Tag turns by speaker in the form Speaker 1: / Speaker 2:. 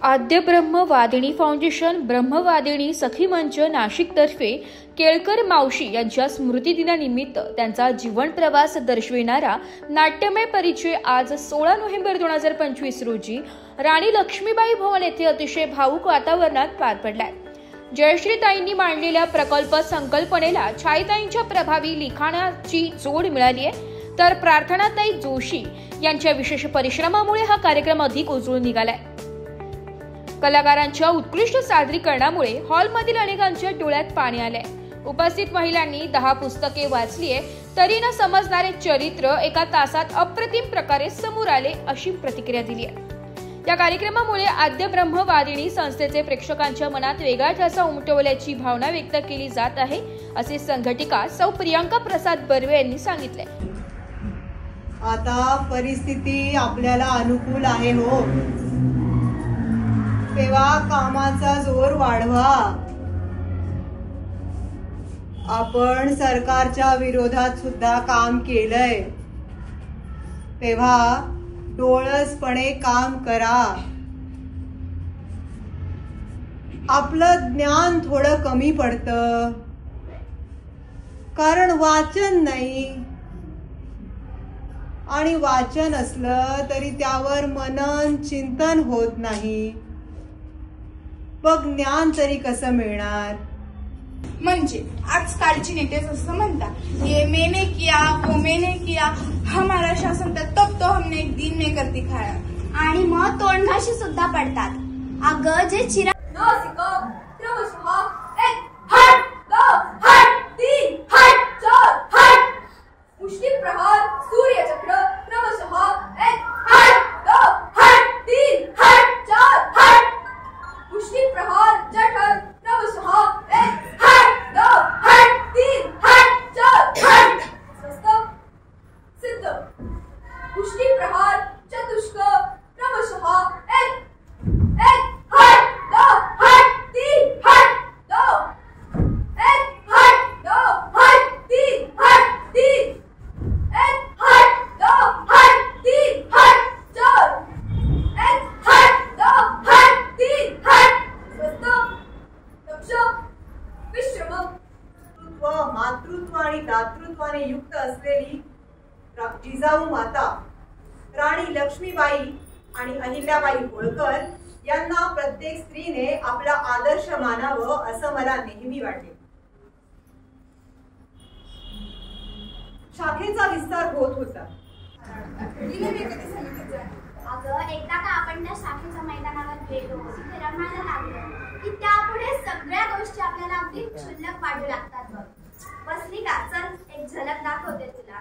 Speaker 1: आद्य ब्रह्म वादिनी फाउंडेशन ब्रह्मवादिनी सखी मंच नाशिकतर्फे केळकर मावशी यांच्या स्मृतिदिनानिमित्त त्यांचा जीवन प्रवास दर्शविणारा नाट्यमय परिचय आज 16 नोव्हेंबर 2025 रोजी राणी लक्ष्मीबाई भवन येथे अतिशय भावुक वातावरणात पार पडलाय। जयश्रीताईंनी मांडलेल्या प्रकल्प संकल्पनेला छायाताईंच्या प्रभावी लिखाणाची जोड मिळाली आहे, तर प्रार्थनाताई जोशी यांच्या विशेष परिश्रमामुळे हा कार्यक्रम अधिक उजळून निघालाय। कलाकारांच्या उत्कृष्ट सादरीकरणामुळे हॉलमधील अनेकांच्या डोळ्यात पाणी आले। उपस्थित महिलांनी 10 पुस्तके वाचलीये तरी न समजणारे चरित्र एका तासात अप्रतिम प्रकारे समोर आले अशी प्रतिक्रिया दिली आहे। या कार्यक्रमामुळे आद्य ब्रह्मवादिनी संस्थेचे प्रेक्षकांच्या मनात वेगळा ठसा उमटवल्याची भावना व्यक्त केली जात आहे, असे संघटिका सौ प्रियांका प्रसाद बर्वे यांनी सांगितले।
Speaker 2: आता परिस्थिती आपल्याला अनुकूल आहे हो, तेव्हा कामाचा जोर वाढवा। आपण सरकारच्या विरोधात सुद्धा काम केलंय, तेव्हा डोळसपणे काम करा। आपलं ज्ञान थोडं कमी पडतं कारण वाचन नाही, आणि वाचन असलं तरी त्यावर मनन चिंतन होत नाही। बघ ज्ञान तरी कसं मिळणार?
Speaker 3: म्हणजे आजकालची नेतेच असं म्हणतात, ये मैंने किया वो मैंने किया, हमारा शासन तर तब तो हमने एक दिन में कर दिखाया,
Speaker 4: आणि मग तोंडघाशी सुद्धा पडतात। अगं जे चिरा
Speaker 2: मातृत्व आणि दातृत्वाने युक्त असलेली जिजाऊ माता राणी लक्ष्मीबाई आणि अहिल्याबाई होळकर यांना प्रत्येक स्त्रीने आपला आदर्श मानावं असं मला नेहमी वाटते। शाखेचा विस्तार होत होता।
Speaker 4: अगं एकदा का आपण त्या शाखेच्या मैदानावर गेलो, तिथे रमायला लागलो की त्यापुढे सगळ्या गोष्टी आपल्याला अगदी क्षुल्लक वाटू लागतात। बसली का? चल एक झलक दाखवते तुला।